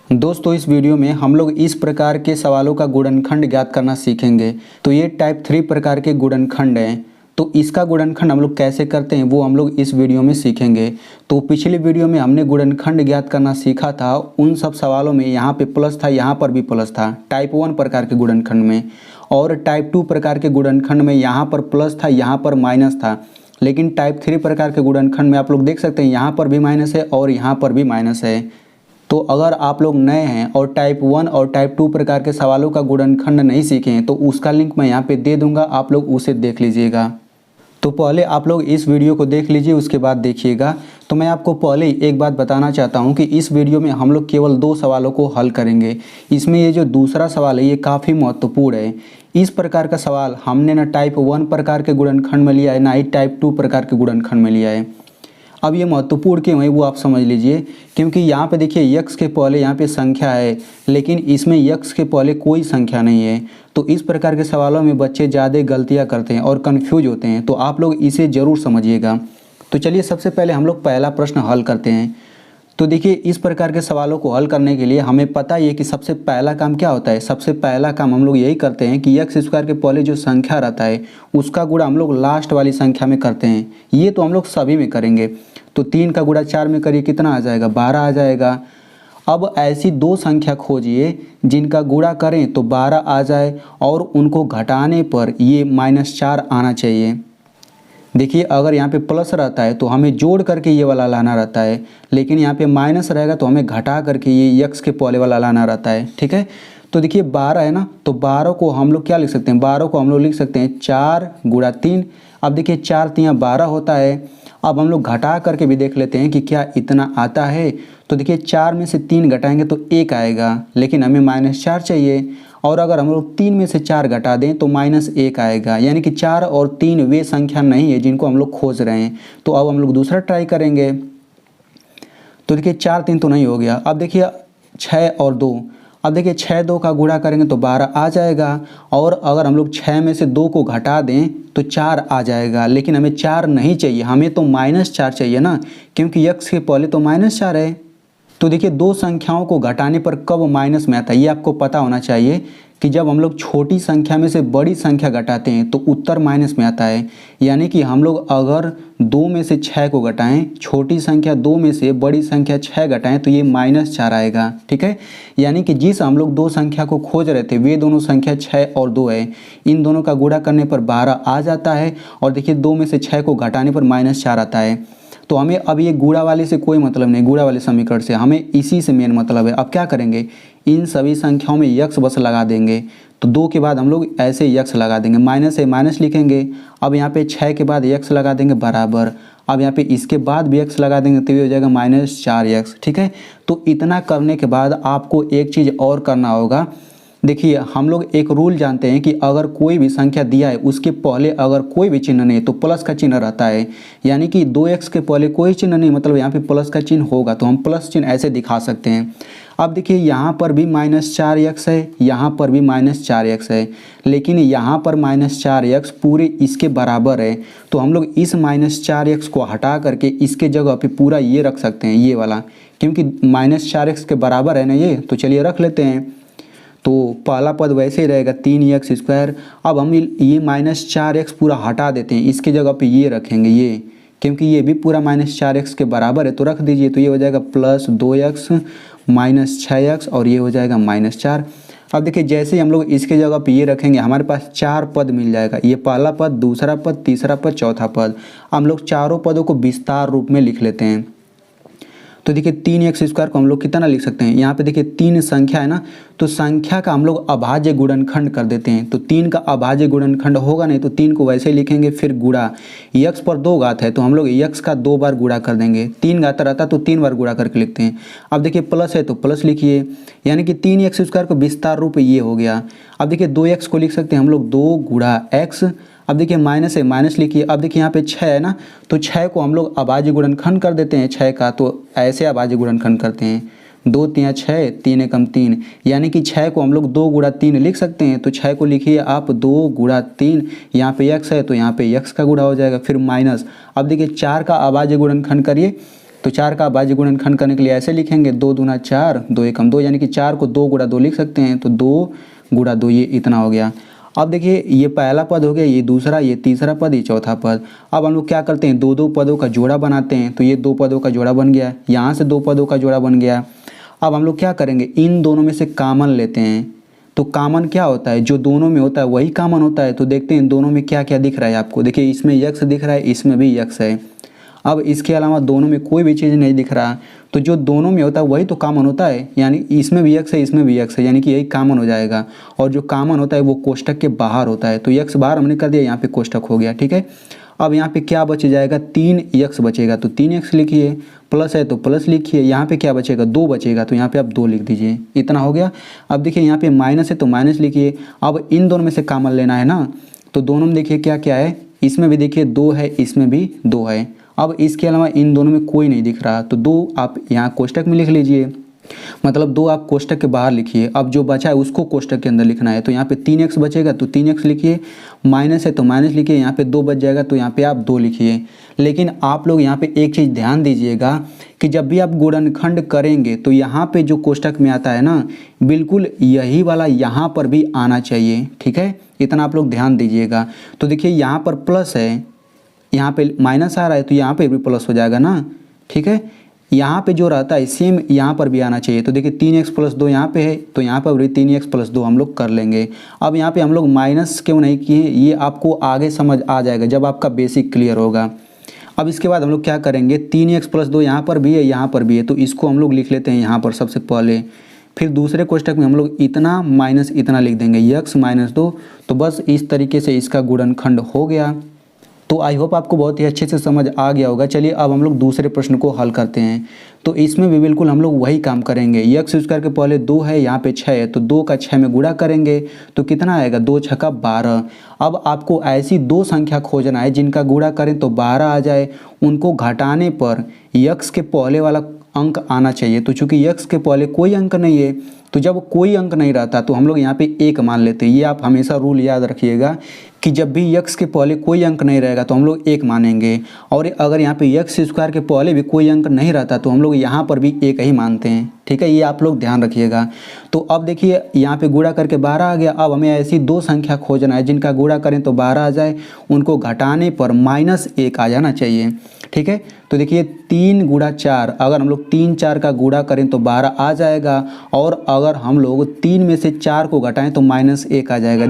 दोस्तों इस वीडियो में हम लोग इस प्रकार के सवालों का गुणनखंड ज्ञात करना सीखेंगे। तो ये टाइप 3 प्रकार के गुणनखंड हैं। तो इसका गुणनखंड हम लोग कैसे करते हैं वो हम लोग इस वीडियो में सीखेंगे। तो पिछली वीडियो में हमने गुणनखंड ज्ञात करना सीखा था। उन सब सवालों में यहाँ पे प्लस था, यहाँ पर भी प्लस था टाइप 1 प्रकार के गुणनखंड में, और टाइप 2 प्रकार के गुणनखंड में यहाँ पर प्लस था, यहाँ पर माइनस था। लेकिन टाइप 3 प्रकार के गुणनखंड में आप लोग देख सकते हैं यहाँ पर भी माइनस है और यहाँ पर भी माइनस है। तो अगर आप लोग नए हैं और टाइप 1 और टाइप 2 प्रकार के सवालों का गुणनखंड नहीं सीखे हैं तो उसका लिंक मैं यहाँ पे दे दूंगा, आप लोग उसे देख लीजिएगा। तो पहले आप लोग इस वीडियो को देख लीजिए, उसके बाद देखिएगा। तो मैं आपको पहले ही एक बात बताना चाहता हूँ कि इस वीडियो में हम लोग केवल 2 सवालों को हल करेंगे। इसमें ये जो दूसरा सवाल है ये काफ़ी महत्वपूर्ण है। इस प्रकार का सवाल हमने ना टाइप 1 प्रकार के गुणनखंड में लिया है, ना ही टाइप 2 प्रकार के गुणनखंड में लिया है। अब ये महत्वपूर्ण क्यों है वो आप समझ लीजिए, क्योंकि यहाँ पे देखिए यक्स के पहले यहाँ पे संख्या है, लेकिन इसमें यक्स के पहले कोई संख्या नहीं है। तो इस प्रकार के सवालों में बच्चे ज़्यादा गलतियाँ करते हैं और कन्फ्यूज होते हैं। तो आप लोग इसे ज़रूर समझिएगा। तो चलिए सबसे पहले हम लोग पहला प्रश्न हल करते हैं। तो देखिए इस प्रकार के सवालों को हल करने के लिए हमें पता ही है कि सबसे पहला काम क्या होता है। सबसे पहला काम हम लोग यही करते हैं कि एक्स स्क्वायर के पहले जो संख्या रहता है उसका गुणा हम लोग लास्ट वाली संख्या में करते हैं। ये तो हम लोग सभी में करेंगे। तो 3 का गुणा 4 में करिए, कितना आ जाएगा, 12 आ जाएगा। अब ऐसी 2 संख्या खोजिए जिनका गुणा करें तो 12 आ जाए और उनको घटाने पर ये -4 आना चाहिए। देखिए अगर यहाँ पे प्लस रहता है तो हमें जोड़ करके ये वाला लाना रहता है, लेकिन यहाँ पे माइनस रहेगा तो हमें घटा करके ये यक्स के पहले वाला लाना रहता है। ठीक है, तो देखिए 12 है ना, तो 12 को हम लोग क्या लिख सकते हैं, 12 को हम लोग लिख सकते हैं 4 गुणा 3। अब देखिए 4 3 12 होता है। अब हम लोग घटा करके भी देख लेते हैं कि क्या इतना आता है। तो देखिए 4 में से 3 घटाएंगे तो 1 आएगा, लेकिन हमें -4 चाहिए। और अगर हम लोग 3 में से 4 घटा दें तो -1 आएगा, यानी कि 4 और 3 वे संख्या नहीं है जिनको हम लोग खोज रहे हैं। तो अब हम लोग दूसरा ट्राई करेंगे। तो देखिए 4 3 तो नहीं हो गया। अब देखिए 6 और 2, अब देखिए 6 2 का गुणा करेंगे तो 12 आ जाएगा। और अगर हम लोग 6 में से 2 को घटा दें तो 4 आ जाएगा, लेकिन हमें 4 नहीं चाहिए, हमें तो -4 चाहिए ना, क्योंकि यक्स के पहले तो -4 है। तो देखिए 2 संख्याओं को घटाने पर कब माइनस में आता है ये आपको पता होना चाहिए कि जब हम लोग छोटी संख्या में से बड़ी संख्या घटाते हैं तो उत्तर माइनस में आता है। यानी कि हम लोग अगर 2 में से 6 को घटाएं, छोटी संख्या 2 में से बड़ी संख्या 6 घटाएं तो ये -4 आएगा। ठीक है, यानी कि जिस हम लोग 2 संख्या को खोज रहे थे वे दोनों संख्या 6 और 2 है। इन दोनों का गुणा करने पर 12 आ जाता है और देखिए 2 में से 6 को घटाने पर -4 आता है। तो हमें अब ये गुणा वाले से कोई मतलब नहीं, गुणा वाले समीकरण से हमें इसी से मेन मतलब है। अब क्या करेंगे, इन सभी संख्याओं में यक्स बस लगा देंगे। तो 2 के बाद हम लोग ऐसे यक्स लगा देंगे, माइनस है माइनस लिखेंगे। अब यहाँ पे 6 के बाद यक्स लगा देंगे बराबर। अब यहाँ पे इसके बाद भी यक्स लगा देंगे तो ये हो जाएगा -4x। ठीक है, तो इतना करने के बाद आपको एक चीज़ और करना होगा। देखिए हम लोग एक रूल जानते हैं कि अगर कोई भी संख्या दिया है उसके पहले अगर कोई भी चिन्ह नहीं तो प्लस का चिन्ह रहता है। यानी कि 2x के पहले कोई चिन्ह नहीं, मतलब यहाँ पे प्लस का चिन्ह होगा तो हम प्लस चिन्ह ऐसे दिखा सकते हैं। अब देखिए यहाँ पर भी -4x है, यहाँ पर भी -4x है, लेकिन यहाँ पर -4x पूरे इसके बराबर है। तो हम लोग इस -4x को हटा करके इसके जगह पे पूरा ये रख सकते हैं, ये वाला, क्योंकि -4x के बराबर है ना ये। तो चलिए रख लेते हैं। तो पहला पद वैसे ही रहेगा 3x²। अब हम ये -4x पूरा हटा देते हैं, इसके जगह पे ये रखेंगे ये, क्योंकि ये भी पूरा -4x के बराबर है। तो रख दीजिए, तो ये हो जाएगा +2x -6x और ये हो जाएगा -4। अब देखिए जैसे ही हम लोग इसके जगह पे ये रखेंगे हमारे पास 4 पद मिल जाएगा। ये पहला पद, दूसरा पद, तीसरा पद, चौथा पद। हम लोग चारों पदों को विस्तार रूप में लिख लेते हैं। तो देखिए 3x² को हम लोग कितना लिख सकते हैं, यहाँ पे देखिए 3 संख्या है ना, तो संख्या का हम लोग अभाज्य गुणनखंड कर देते हैं। तो 3 का अभाज्य गुणनखंड होगा नहीं तो 3 को वैसे ही लिखेंगे, फिर गुणा। यक्स पर 2 घात है तो हम लोग यक्स का 2 बार गुणा कर देंगे। 3 घात रहता तो 3 बार गुणा करके लिखते हैं। अब देखिए प्लस है तो प्लस लिखिए, यानी कि 3x² को विस्तार रूप ये हो गया। अब देखिए 2x को लिख सकते हैं हम लोग 2 गुणा x। अब देखिए माइनस है माइनस लिखिए। अब देखिए यहाँ पे 6 है ना, तो 6 को हम लोग अभाज्य गुणनखंड कर देते हैं 6 का। तो ऐसे अभाज्य गुणनखंड करते हैं, 2 3 6, 3 एकम 3, यानी कि 6 को हम लोग 2 गुणा 3 लिख सकते हैं। तो 6 को लिखिए आप 2 गुणा 3, यहाँ पे x है तो यहाँ पे x का गुणा हो जाएगा, फिर माइनस। अब देखिए 4 का अभाज्य गुणनखंड करिए, तो 4 का अभाज्य गुणनखंड करने के लिए ऐसे लिखेंगे 2 दूना 4, 2 एकम 2, यानी कि 4 को 2 गुणा 2 लिख सकते हैं। तो 2 गुणा 2 ये इतना हो गया। अब देखिए ये पहला पद हो गया, ये दूसरा, ये तीसरा पद, ये चौथा पद। अब हम लोग क्या करते हैं, 2 पदों का जोड़ा बनाते हैं। तो ये 2 पदों का जोड़ा बन गया, यहाँ से 2 पदों का जोड़ा बन गया। अब हम लोग क्या करेंगे, इन दोनों में से कॉमन लेते हैं। तो कॉमन क्या होता है, जो दोनों में होता है वही कॉमन होता है। तो देखते हैं दोनों में क्या क्या दिख रहा है आपको। देखिए इसमें यक्स दिख रहा है, इसमें भी यक्स है। अब इसके अलावा दोनों में कोई भी चीज़ नहीं दिख रहा, तो जो दोनों में होता है वही तो कॉमन होता है, यानी इसमें भी यक्स है, इसमें भी यक्स है, यानी कि यही कॉमन हो जाएगा। और जो कॉमन होता है वो कोष्टक के बाहर होता है। तो यक्स बाहर हमने कर दिया, यहाँ पे कोष्टक हो गया। ठीक है, अब यहाँ पे क्या बच जाएगा, 3 यक्स बचेगा। तो 3 यक्स लिखिए, प्लस है तो प्लस लिखिए। यहाँ पे क्या बचेगा, 2 बचेगा, तो यहाँ पे आप 2 लिख दीजिए, इतना हो गया। अब देखिए यहाँ पे माइनस है तो माइनस लिखिए। अब इन दोनों में से कॉमन लेना है ना, तो दोनों में देखिए क्या क्या है, इसमें भी देखिए 2 है, इसमें भी 2 है। अब इसके अलावा इन दोनों में कोई नहीं दिख रहा, तो 2 आप यहाँ कोष्टक में लिख लीजिए, मतलब 2 आप कोष्टक के बाहर लिखिए। अब जो बचा है उसको कोष्टक के अंदर लिखना है। तो यहाँ पे 3x बचेगा, तो 3x लिखिए, माइनस है तो माइनस लिखिए, यहाँ पे 2 बच जाएगा, तो यहाँ पे आप 2 लिखिए। लेकिन आप लोग यहाँ पे एक चीज़ ध्यान दीजिएगा कि जब भी आप गुणनखंड करेंगे तो यहाँ पे जो कोष्टक में आता है ना, बिल्कुल यही वाला यहाँ पर भी आना चाहिए। ठीक है, इतना आप लोग ध्यान दीजिएगा। तो देखिए यहाँ पर प्लस है, यहाँ पे माइनस आ रहा है, तो यहाँ पे भी प्लस हो जाएगा ना। ठीक है, यहाँ पे जो रहता है सेम यहाँ पर भी आना चाहिए। तो देखिए 3x + 2 यहाँ पे है, तो यहाँ पर भी 3x + 2 हम लोग कर लेंगे। अब यहाँ पे हम लोग माइनस क्यों नहीं किए, ये आपको आगे समझ आ जाएगा जब आपका बेसिक क्लियर होगा। अब इसके बाद हम लोग क्या करेंगे, 3x + 2 यहाँ पर भी है, यहाँ पर भी है, तो इसको हम लोग लिख लेते हैं यहाँ पर सबसे पहले। फिर दूसरे कोष्टक में हम लोग इतना माइनस इतना लिख देंगे, x - 2। तो बस इस तरीके से इसका गुणनखंड हो गया। तो आई होप आपको बहुत ही अच्छे से समझ आ गया होगा। चलिए अब हम लोग दूसरे प्रश्न को हल करते हैं। तो इसमें भी बिल्कुल हम लोग वही काम करेंगे। x² के पहले 2 है, यहाँ पे 6 है, तो 2 का 6 में गुणा करेंगे तो कितना आएगा, 2 × 12। अब आपको ऐसी 2 संख्या खोजना है जिनका गुणा करें तो 12 आ जाए। उनको घटाने पर x के पहले वाला अंक आना चाहिए। तो चूंकि x के पहले कोई अंक नहीं है, तो जब कोई अंक नहीं रहता तो हम लोग यहाँ पे 1 मान लेते हैं। ये आप हमेशा रूल याद रखिएगा कि जब भी x के पहले कोई अंक नहीं रहेगा तो हम लोग 1 मानेंगे। और अगर यहाँ पे x² के पहले भी कोई अंक नहीं रहता तो हम लोग यहाँ पर भी 1 ही मानते हैं। ठीक है, ये आप लोग ध्यान रखिएगा। तो अब देखिए यहाँ पे गुणा करके 12 आ गया। अब हमें ऐसी 2 संख्या खोजना है जिनका गुणा करें तो 12 आ जाए, उनको घटाने पर -1 आ जाना चाहिए। ठीक है, तो देखिए 3 × 4, अगर हम लोग 3 4 का गुणा करें तो 12 आ जाएगा। और अगर हम लोग 3 में से 4 को घटाएं तो -1 आ जाएगा।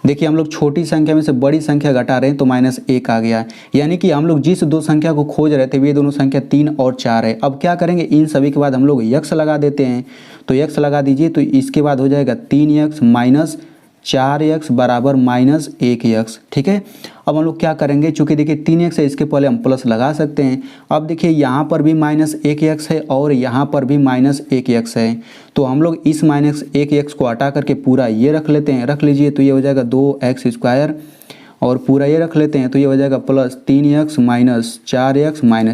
देखिए हम लोग छोटी संख्या में से बड़ी संख्या घटा रहे हैं तो -1 आ गया। यानी कि हम लोग जिस 2 संख्या को खोज रहे थे वे दोनों संख्या 3 और 4 है। अब क्या करेंगे, इन सभी के बाद हम लोग x लगा देते हैं। तो x लगा दीजिए, तो इसके बाद हो जाएगा 3x - 4x = -1x। ठीक है, अब हम लोग क्या करेंगे, चूँकि देखिए 3x है, इसके पहले हम प्लस लगा सकते हैं। अब देखिए यहाँ पर भी -1x है और यहाँ पर भी -1x है, तो हम लोग इस -1x को हटा करके पूरा ये रख लेते हैं। रख लीजिए, तो ये हो जाएगा 2x² और पूरा ये रख लेते हैं, तो ये हो जाएगा +3x - 4x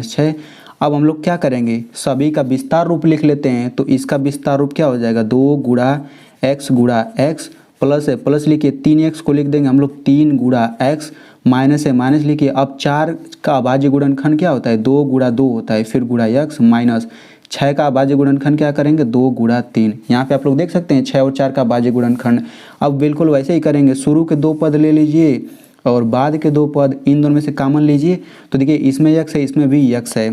- 6। अब हम लोग क्या करेंगे, सभी का विस्तार रूप लिख लेते हैं। तो इसका विस्तार रूप क्या हो जाएगा, 2 × x प्लस है प्लस लिखिए, 3x को लिख देंगे हम लोग 3 × x, माइनस है माइनस लिखिए। अब 4 का अभाज्य गुणनखंड क्या होता है, 2 × 2 होता है, फिर गुणा x माइनस 6 का अभाज्य गुणनखंड क्या करेंगे, 2 × 3। यहाँ पे आप लोग देख सकते हैं 6 और 4 का अभाज्य गुणनखंड। अब बिल्कुल वैसे ही करेंगे, शुरू के 2 पद ले लीजिए और बाद के 2 पद, इन दोनों में से कॉमन लीजिए। तो देखिए इसमें x है, इसमें भी x है,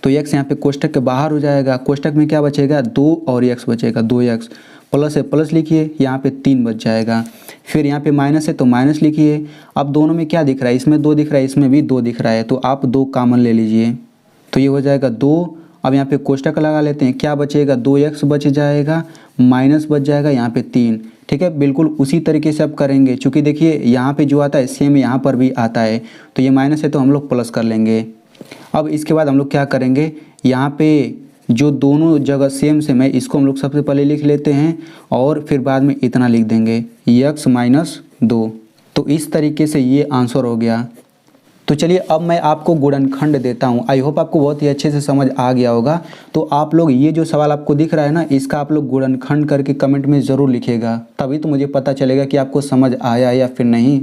तो x यहाँ पे कोष्टक के बाहर हो जाएगा। कोष्टक में क्या बचेगा, 2 और x बचेगा, 2x प्लस है प्लस लिखिए, यहाँ पे 3 बच जाएगा। फिर यहाँ पे माइनस है तो माइनस लिखिए। अब दोनों में क्या दिख रहा है, इसमें 2 दिख रहा है, इसमें भी 2 दिख रहा है, तो आप 2 कॉमन ले लीजिए, तो ये हो जाएगा 2। अब यहाँ पे कोष्टक लगा लेते हैं, क्या बचेगा, 2x बच जाएगा, माइनस बच जाएगा यहाँ पे 3। ठीक है, बिल्कुल उसी तरीके से अब करेंगे। चूँकि देखिए यहाँ पे जो आता है सेम यहाँ पर भी आता है, तो ये माइनस है तो हम लोग प्लस कर लेंगे। अब इसके बाद हम लोग क्या करेंगे, यहाँ पे जो दोनों जगह सेम है, इसको हम लोग सबसे पहले लिख लेते हैं और फिर बाद में इतना लिख देंगे, x - 2। तो इस तरीके से ये आंसर हो गया। तो चलिए अब मैं आपको गुणनखंड देता हूँ। आई होप आपको बहुत ही अच्छे से समझ आ गया होगा। तो आप लोग ये जो सवाल आपको दिख रहा है ना, इसका आप लोग गुणनखंड करके कमेंट में ज़रूर लिखिएगा, तभी तो मुझे पता चलेगा कि आपको समझ आया या फिर नहीं।